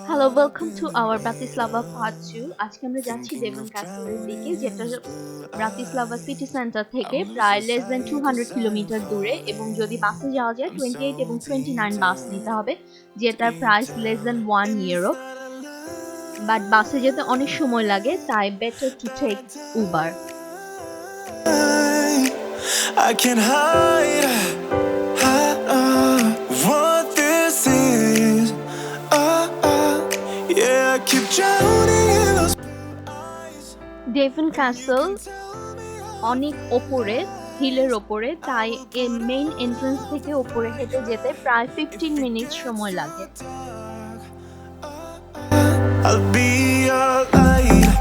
Hello, welcome to our Bratislava part 2। আজকে আমরা যাচ্ছি ডেভন ক্যাসেলের দিকে, যেটা ব্রাতিস্লাভা সিটি সেন্টার থেকে প্রায় লেস দেন 200 কিলোমিটার দূরে, এবং যদি বাসে যাওয়া যায় 28 এবং 29 বাস নিতে হবে, যেটার price less then 1 euro. But বাসে যেতে অনেক সময় লাগে, তাই better to take Uber. I can hide what this is. Yeah, I keep drowning in those eyes. Devon castle অনেক ওপরে, হিলের ওপরে, তাই মেইন এন্ট্রান্স থেকে ওপরে হেঁটে যেতে প্রায় 15 মিনিট সময় লাগে। I'll be your light.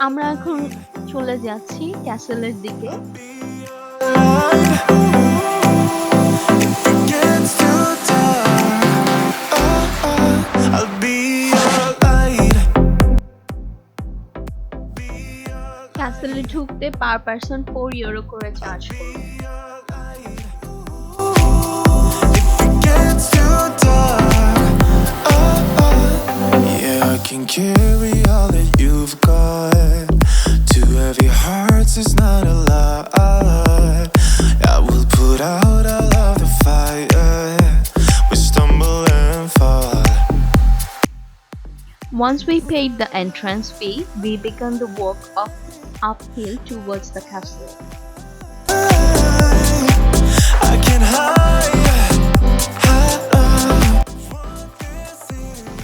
আমরা এখন চলে যাচ্ছি ক্যাসেলের দিকে। If it gets too dark, I'll be your light. ক্যাসেলে ঢুকতে পার পারসন 4 ইউরো করে চার্জ করবে। If it gets too dark, yeah, I can carry all that you've got. Two heavy hearts is not a lie. I will put out all of the fire. We stumble and fall. Once we paid the entrance fee, we began the walk uphill towards the castle. I can hide.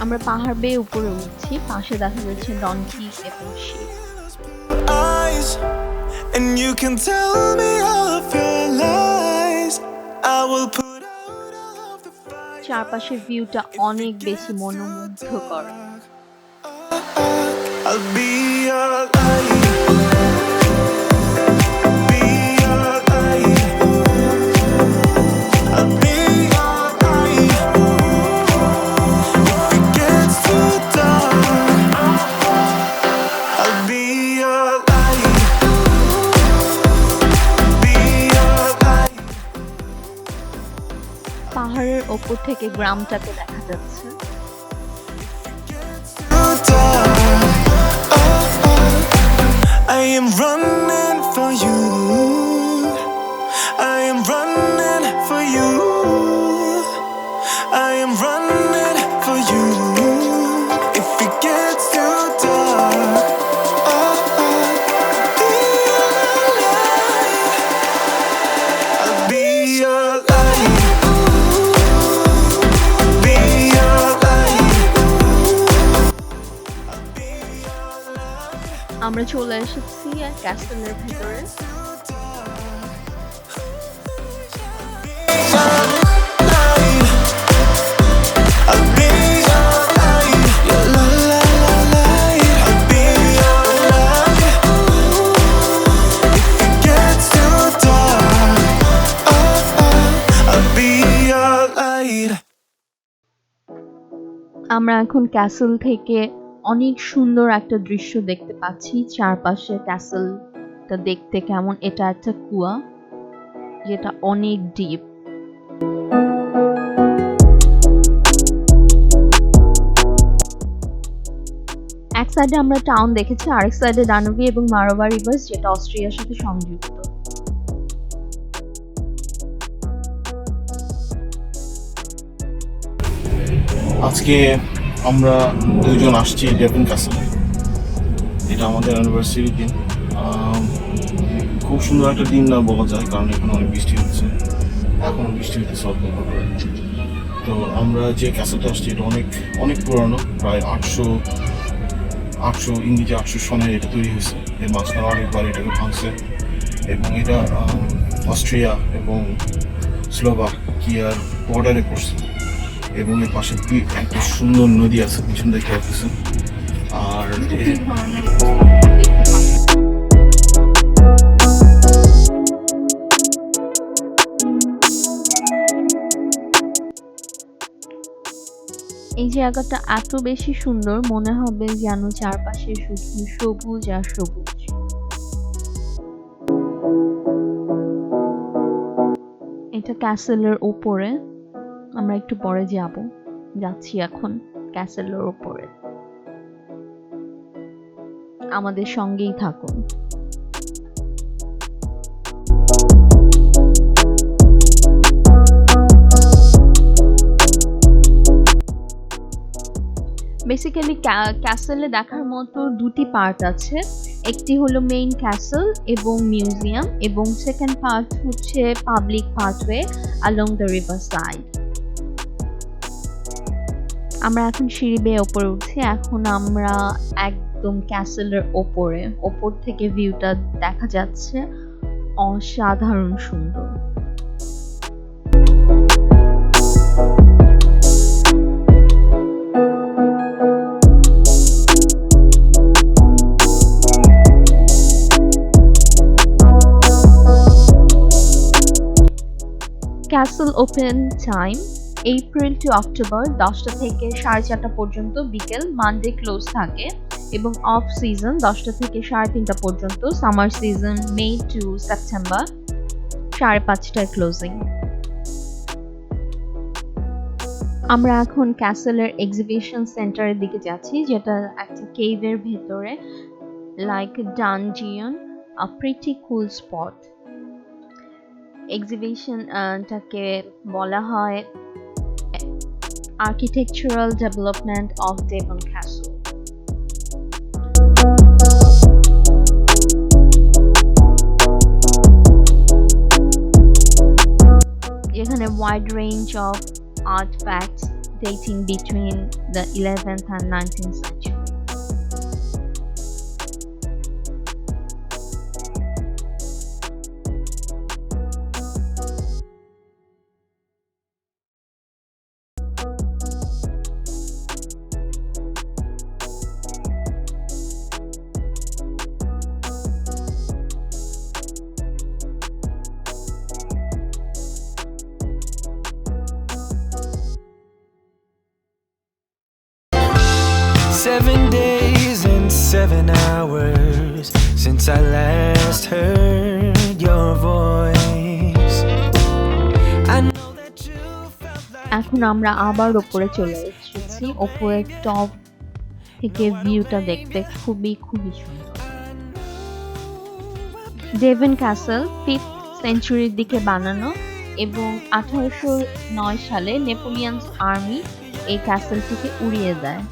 আমরা পাহাড় বেয়ে উপরে উঠছি, পাশে দেখা যাচ্ছে ডনকি এবং sheep. Eyes, and you can tell me all of your lies. I will put out all of the fire. চারপাশের ভিউটা অনেক বেশি মনোমুগ্ধকর। I'll be your light. Be your light. I'll be your light. If it gets too dark, I'll be your light. Be your light. পাহাড়ের ওপর থেকে গ্রামটাকে দেখা যাচ্ছে। Too dark. I am running for you. I am running for you. I am running for you. If it gets too dark, be your light. I'll be your light. Be your light. আমরা চলে এসেছি ক্যাসেলের ভেতরে। I'll be your light. Your light. I'll be your light. If it gets too dark, I'll be your light. আমরা এখন castle থেকে অনেক সুন্দর একটা দৃশ্য দেখতে পাচ্ছি। চারপাশে ক্যাসেলটা দেখতে কেমন, এটা একটা কুয়া যেটা অনেক ডিপ। এক সাইডে আমরা টাউন দেখেছি, আরেক সাইডে দানুবি এবং মারোভা রিভার্স, যেটা অস্ট্রিয়ার সাথে সংযুক্ত। আজকে আমরা দুজন আসছি ডেভিন ক্যাসেলে। এটা আমাদের অ্যানিভার্সারি দিন। খুব সুন্দর একটা দিন না বলা যায়, কারণ এখানে অনেক বৃষ্টি হচ্ছে, এখনও বৃষ্টি হচ্ছে অল্প অল্প করে। তো আমরা যে ক্যাসেলটা আসছি এটা অনেক অনেক পুরানো, প্রায় 800 ইংরেজি 800 সনে এটা তৈরি হয়েছে। এর মাঝখানে অনেকবার এটাকে ভাঙছে, এবং এটা অস্ট্রিয়া এবং স্লোভাকিয়ার বর্ডারে পড়ছে, এবং এর পাশে একটা সুন্দর নদী আছে পিছন দেখতে পাচ্ছেন। আর এই জায়গাটা এত বেশি সুন্দর, মনে হবে যেন চারপাশে শুধু সবুজ আর সবুজ। এটা ক্যাসেলের উপরে, আমরা একটু পরে যাচ্ছি এখন ক্যাসেলের উপরে। আমাদের সঙ্গেই থাকুন। বেসিক্যালি ক্যাসেলে দেখার মতো দুটি পার্ট আছে। একটি হলো মেইন ক্যাসেল এবং মিউজিয়াম, এবং সেকেন্ড পার্ট হচ্ছে public pathway along the river side. আমরা এখন সিঁড়ি বেয়ে ওপরে উঠছি। এখন আমরা একদম ক্যাসেলের ওপর থেকে ভিউটা দেখা যাচ্ছে, অসাধারণ সুন্দর। Castle open time April to October 10টা থেকে 4:30 পর্যন্ত বিকেল, মানডে ক্লোজ থাকে, এবং অফ সিজন 10টা থেকে 3:30 পর্যন্ত, summer season May to September 5:30টায় ক্লোজিং। আমরা এখন ক্যাসেলের এক্সিবিশন সেন্টারের দিকে যাচ্ছি, যেটা একটা কেভের ভেতরে, like dungeon, a pretty cool spot. এক্সিবিশনটাকে বলা হয় architectural development of Devon castle. এখানে wide range of artifacts dating between the 11th and 19th century. Seven days and 7 hours since I last heard your voice. I know that you felt like এখন আমরা আবার উপরে চলে এসেছি। উপরের top থেকে ভিউটা দেখতে খুবই সুন্দর। ডেভন ক্যাসেল 5th সেঞ্চুরির দিকে বানানো, এবং 1809 সালে নেপোলিয়ন্স আর্মি এই ক্যাসেলটিকে উড়িয়ে দেয়।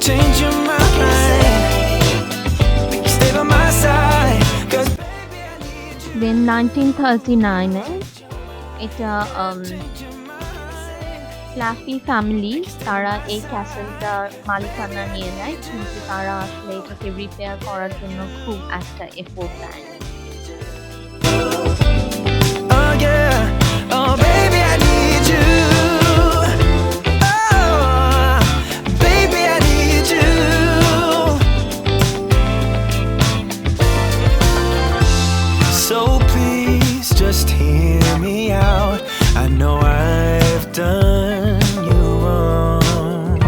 change your mind. Stay by my side, 'cause দেন 1939-এ এটা ফ্ল্যাফি ফ্যামিলি তারা এই ক্যাসেলটার মালিকানা নিয়ে নেয়, কিন্তু তারা আসলে এটাকে রিপেয়ার করার জন্য খুব একটা এফোর্ট দেয়। oh yeah, oh baby I need you. Oh baby I need you. So please just hear me out. I know I've done you wrong.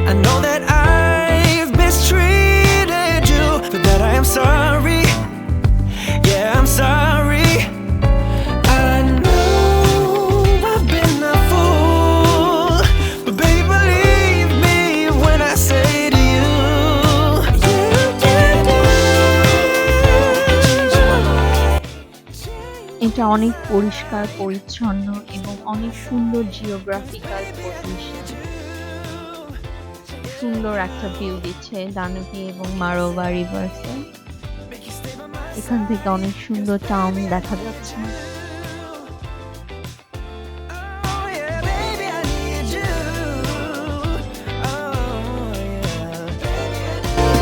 I know that I've mistreated you. For that I am sorry. Yeah, I'm sorry. I know I've been a fool, but baby believe me when I say to you, you এটা অনেক পরিষ্কার পরিচ্ছন্ন এবং অনেক সুন্দর geographical position. সুন্দর একটা view দিচ্ছে দানুবি এবং মারোভা রিভার্সে। এখান থেকে অনেক সুন্দর টাউন দেখা যাচ্ছে। oh yeah, baby I need you. Oh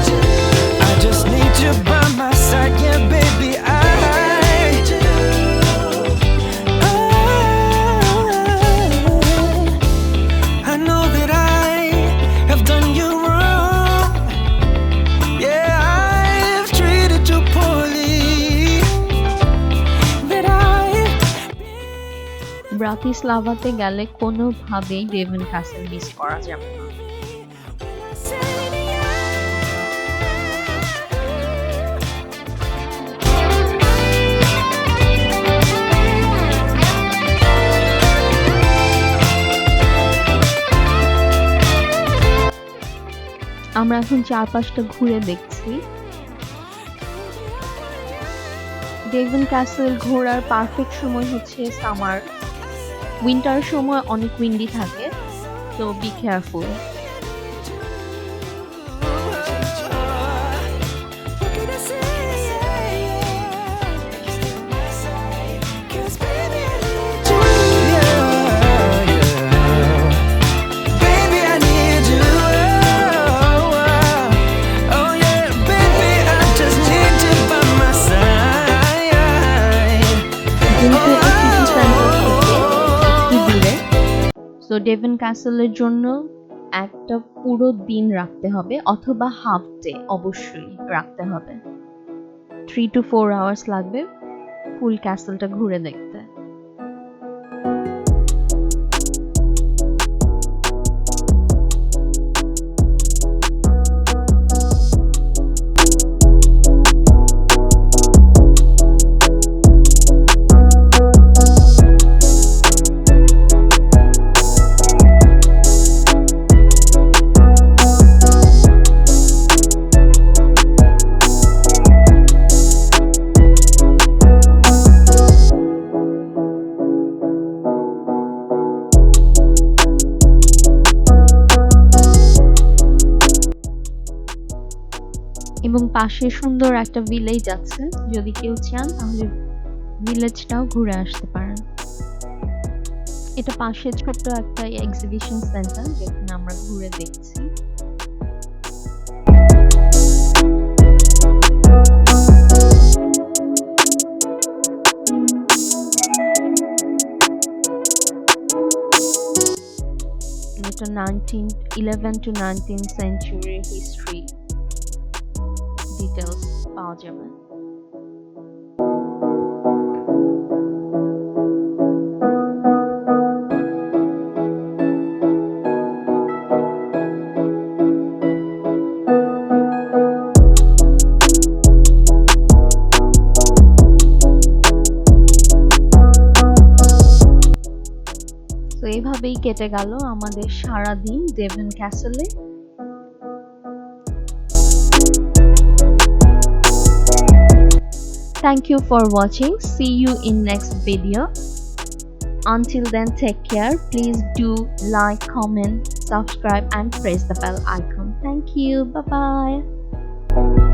yeah, I just need you by my side, yeah baby I need you. I know that I have done you wrong. Yeah, I've treated you poorly. That ব্রাতিস্লাভাতে গেলে কোনোভাবেই Devon castle miss করা যাবে না। আমরা এখন চারপাশটা ঘুরে দেখছি। ডেভিন ক্যাসেল ঘোরার পারফেক্ট সময় হচ্ছে সামার। উইন্টার সময় অনেক উইন্ডি থাকে, তো বি কেয়ারফুল। ডেভিন ক্যাসেলের জন্য একটা পুরো দিন রাখতে হবে অথবা হাফ ডে অবশ্যই রাখতে হবে। 3 to 4 hours লাগবে ফুল ক্যাসেলটা ঘুরে দেখতে। এবং পাশে সুন্দর একটা ভিলেজ আছে, যদি কেউ চান তাহলে ভিলেজটাও ঘুরে আসতে পারেন। এটা পাশে ছোট্ট একটা এক্সিবিশন সেন্টার যেখানে আমরা ঘুরে দেখছি। এটা 11 to 19th century history details পাওয়া যাবে। তো এইভাবেই কেটে গেল আমাদের সারা দিন Devin ক্যাসেলে। Thank you for watching. See you in next video. Until then, take care. Please do like, comment, subscribe and press the bell icon. Thank you. Bye bye.